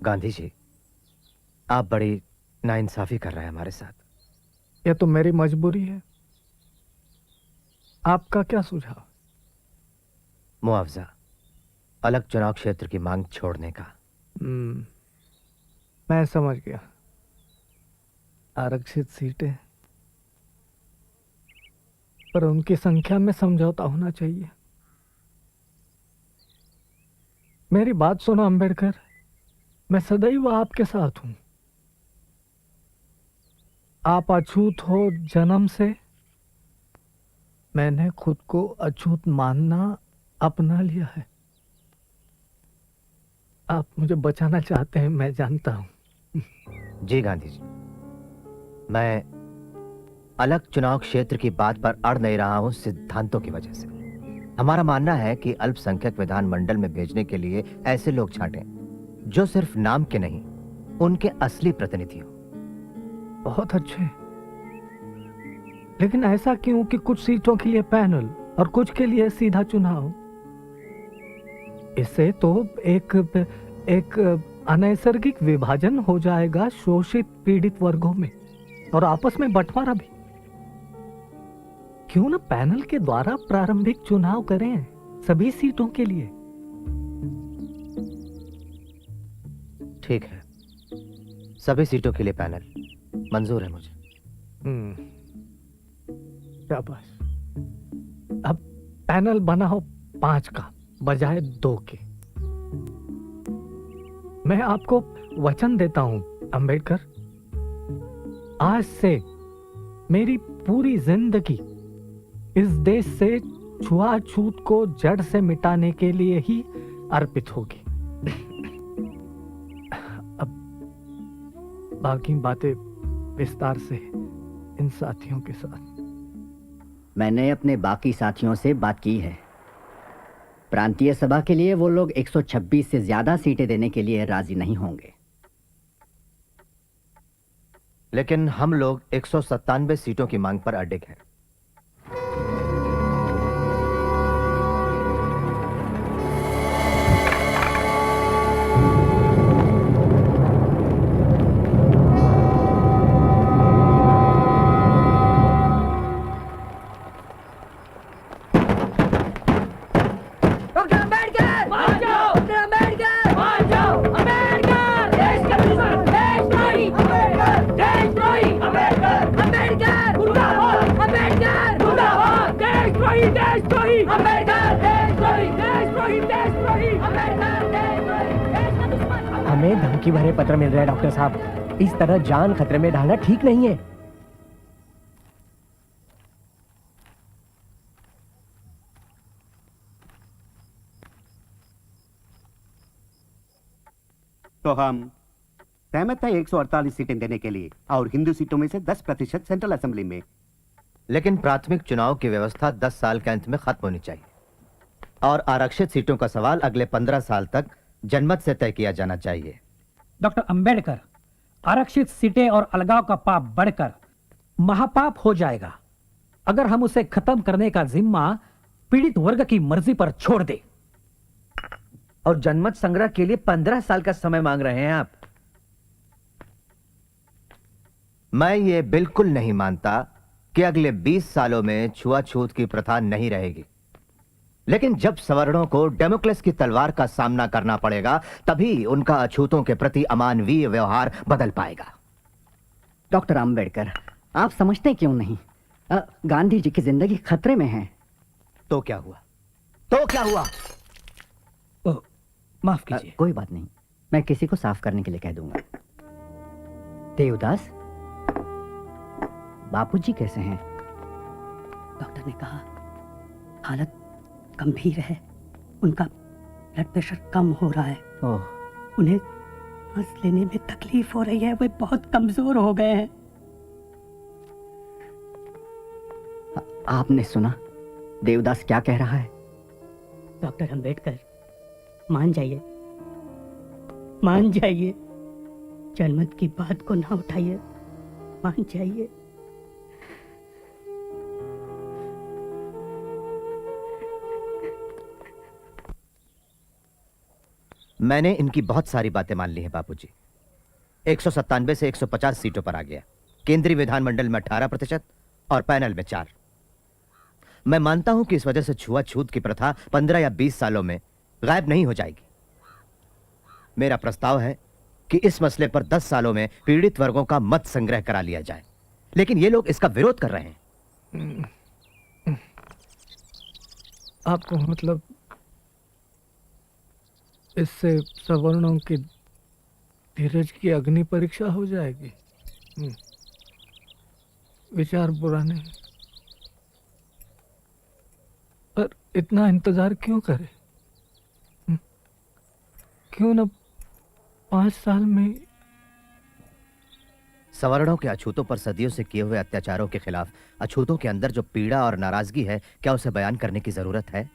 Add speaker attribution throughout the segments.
Speaker 1: गांधी जी, आप बड़ी नाइंसाफी कर रहे हैं हमारे साथ।
Speaker 2: यह तो मेरी मजबूरी है। आपका क्या सुझाव?
Speaker 1: मुआवजा, अलग चुनाव क्षेत्र की मांग छोड़ने का।
Speaker 2: मैं समझ गया। आरक्षित सीटें, पर उनकी संख्या में समझौता होना चाहिए। मेरी बात सुनो अंबेडकर, मैं सदैव आपके साथ हूं। आप अछूत हो जन्म से, मैंने खुद को अछूत मानना अपना लिया है। आप मुझे बचाना चाहते हैं, मैं जानता हूं।
Speaker 1: जी गांधी जी, मैं अलग चुनाव क्षेत्र की बात पर अड़ नहीं रहा हूं सिद्धांतों की वजह से। हमारा मानना है कि अल्पसंख्यक विधानमंडल में भेजने के लिए ऐसे लोग छांटें जो सिर्फ नाम के नहीं, उनके असली प्रतिनिधि हो।
Speaker 2: बहुत अच्छे, लेकिन ऐसा क्यों कि कुछ सीटों के लिए पैनल और कुछ के लिए सीधा चुनाव? इससे तो एक अनैसर्गिक विभाजन हो जाएगा शोषित पीड़ित वर्गों में, और आपस में बंटवारा भी। क्यों ना पैनल के द्वारा प्रारंभिक चुनाव करें सभी सीटों के लिए?
Speaker 1: ठीक है, सभी सीटों के लिए पैनल मंजूर है मुझे।
Speaker 2: शाबाश। अब पैनल बनाओ 5 का बजाय 2 के। मैं आपको वचन देता हूं अंबेडकर, आज से मेरी पूरी जिंदगी इस देश से छुआछूत को जड़ से मिटाने के लिए ही अर्पित होगी। अब बाकी बातें विस्तार से इन साथियों के साथ।
Speaker 3: मैंने अपने बाकी साथियों से बात की है। प्रांतीय सभा के लिए वो लोग 126 से ज्यादा सीटें देने के लिए राजी नहीं होंगे।
Speaker 1: लेकिन हम लोग 197 सीटों की मांग पर अडिग हैं।
Speaker 4: हमें धमकी भरे पत्र मिल रहे हैं डॉक्टर साहब। इस तरह जान खतरे में डालना ठीक नहीं है।
Speaker 5: तो हम सहमत है 148 सीटें देने के लिए, और हिंदू सीटों में से 10% सेंट्रल असेंबली में।
Speaker 1: लेकिन प्राथमिक चुनाव की व्यवस्था 10 साल के अंत में खत्म होनी चाहिए, और आरक्षित सीटों का सवाल अगले 15 साल तक जनमत से तय किया जाना चाहिए।
Speaker 6: डॉक्टर अंबेडकर, आरक्षित सीटें और अलगाव का पाप बढ़कर महापाप हो जाएगा अगर हम उसे खत्म करने का जिम्मा पीड़ित वर्ग की मर्जी पर छोड़ दे।
Speaker 7: और जनमत संग्रह के लिए 15 साल का समय मांग रहे हैं आप।
Speaker 1: मैं ये बिल्कुल नहीं मानता कि अगले 20 सालों में छुआछूत की प्रथा नहीं रहेगी, लेकिन जब सवर्णों को डेमोक्रेस की तलवार का सामना करना पड़ेगा, तभी उनका अछूतों के प्रति अमानवीय व्यवहार बदल पाएगा।
Speaker 3: डॉक्टर अंबेडकर, आप समझते क्यों नहीं? गांधी जी की जिंदगी खतरे में है।
Speaker 1: तो क्या हुआ? तो क्या हुआ?
Speaker 6: माफ कीजिए।
Speaker 3: कोई बात नहीं, मैं किसी को साफ करने के लिए कह दूंगा। देवदास, बापूजी कैसे हैं?
Speaker 8: डॉक्टर ने कहा हालत गंभीर है, उनका ब्लड प्रेशर कम हो रहा है। उन्हें सांस लेने में तकलीफ हो रही है, वे बहुत कमजोर हो गए हैं।
Speaker 3: आपने सुना देवदास क्या कह रहा है?
Speaker 8: डॉक्टर अंबेडकर, मान जाइए, मान जाइए, जनमत की बात को ना उठाइए, मान जाइए।
Speaker 1: मैंने इनकी बहुत सारी बातें मान ली हैं बापूजी। 197 से 150 सीटों पर आ गया। केंद्रीय विधानमंडल में 18% और पैनल में 4। मैं मानता हूं कि इस वजह से छुआछूत की प्रथा 15 या 20 सालों में गायब नहीं हो जाएगी। मेरा प्रस्ताव है कि इस मसले पर 10 सालों में पीड़ित वर्गों का मत संग्रह करा लिया जाए, लेकिन ये लोग इसका विरोध कर रहे हैं।
Speaker 2: आपको मतलब इससे सवर्णों की धीरज की अग्नि परीक्षा हो जाएगी? विचार बुरा नहीं, पर इतना इंतजार क्यों करें? क्यों न 5 साल में?
Speaker 1: सवर्णों के अछूतों पर सदियों से किए हुए अत्याचारों के खिलाफ अछूतों के अंदर जो पीड़ा और नाराजगी है, क्या उसे बयान करने की जरूरत है?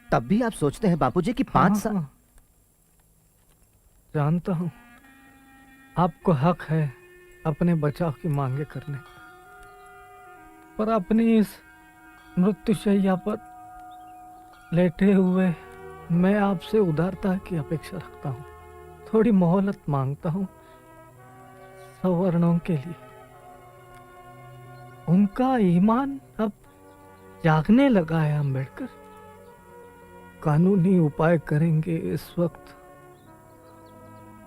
Speaker 1: तब भी आप सोचते हैं बापूजी कि 5 साल?
Speaker 2: जानता हूं आपको हक है अपने बचाव की मांगे करने का, पर अपनी इस मृत्युशैया पर लेटे हुए मैं आपसे उदारता की अपेक्षा रखता हूं। थोड़ी मोहलत मांगता हूं सवर्णों के लिए। उनका ईमान अब जागने लगा है अंबेडकर। कानूनी उपाय करेंगे इस वक्त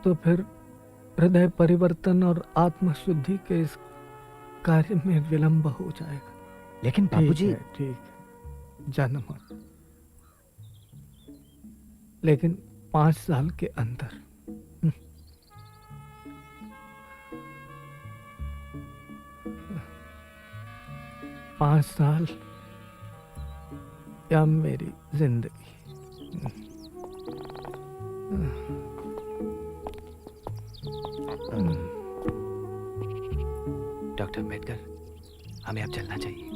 Speaker 2: तो फिर हृदय परिवर्तन और आत्मशुद्धि के इस कार्य में विलंब हो जाएगा।
Speaker 1: लेकिन बापूजी,
Speaker 2: ठीक है, जन्म, लेकिन 5 साल के अंदर। 5 साल या मेरी जिंदगी।
Speaker 9: डॉक्टर अम्बेडकर, हमें अब चलना चाहिए।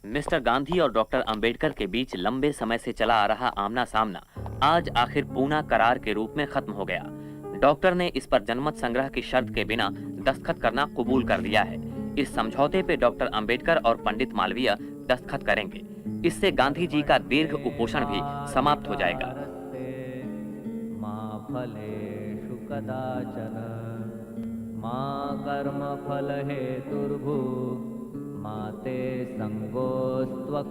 Speaker 10: मिस्टर गांधी और डॉक्टर अंबेडकर के बीच लंबे समय से चला आ रहा आमना सामना आज आखिर पूना करार के रूप में खत्म हो गया। डॉक्टर ने इस पर जनमत संग्रह की शर्त के बिना दस्तखत करना कबूल कर लिया है। इस समझौते पे डॉक्टर अंबेडकर और पंडित मालवीय दस्तखत करेंगे। इससे गांधी जी का दीर्घ कुपोषण भी समाप्त हो जाएगा।
Speaker 11: मां फलेषु कदाचन मां कर्म फल हेतुर्भु माते संगोस्त्वकर्मणि।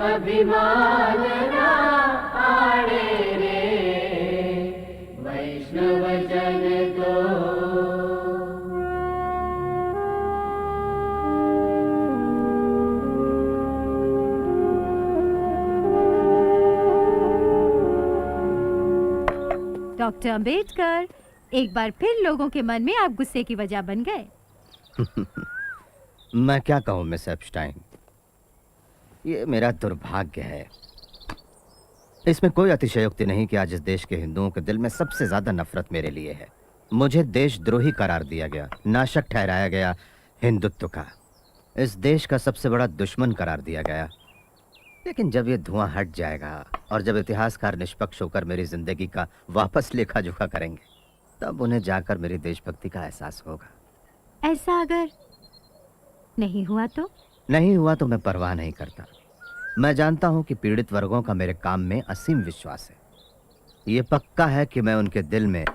Speaker 12: अभिमान ना आड़े रे वैष्णव जन तो।
Speaker 13: डॉक्टर अंबेडकर, एक बार फिर लोगों के मन में आप गुस्से की वजह बन गए।
Speaker 1: मैं क्या कहूं मिस एप्स्टाइन, ये मेरा दुर्भाग्य है। इसमें कोई अतिशयोक्ति नहीं कि आज इस देश के हिंदुओं के दिल में सबसे ज्यादा नफरत मेरे लिए है। मुझे देशद्रोही करार दिया गया, नाशक ठहराया गया हिंदुत्व का, इस देश का सबसे बड़ा दुश्मन करार दिया गया। लेकिन जब ये धुआं हट जाएगा और जब इतिहासकार निष्पक्ष होकर मेरी जिंदगी का वापस लेखा जोखा करेंगे, तब उन्हें जाकर मेरी देशभक्ति का एहसास होगा।
Speaker 13: ऐसा अगर नहीं हुआ तो?
Speaker 1: नहीं हुआ तो मैं परवाह नहीं करता। मैं जानता हूं कि पीड़ित वर्गों का मेरे काम में असीम विश्वास है। ये पक्का है कि मैं उनके दिल में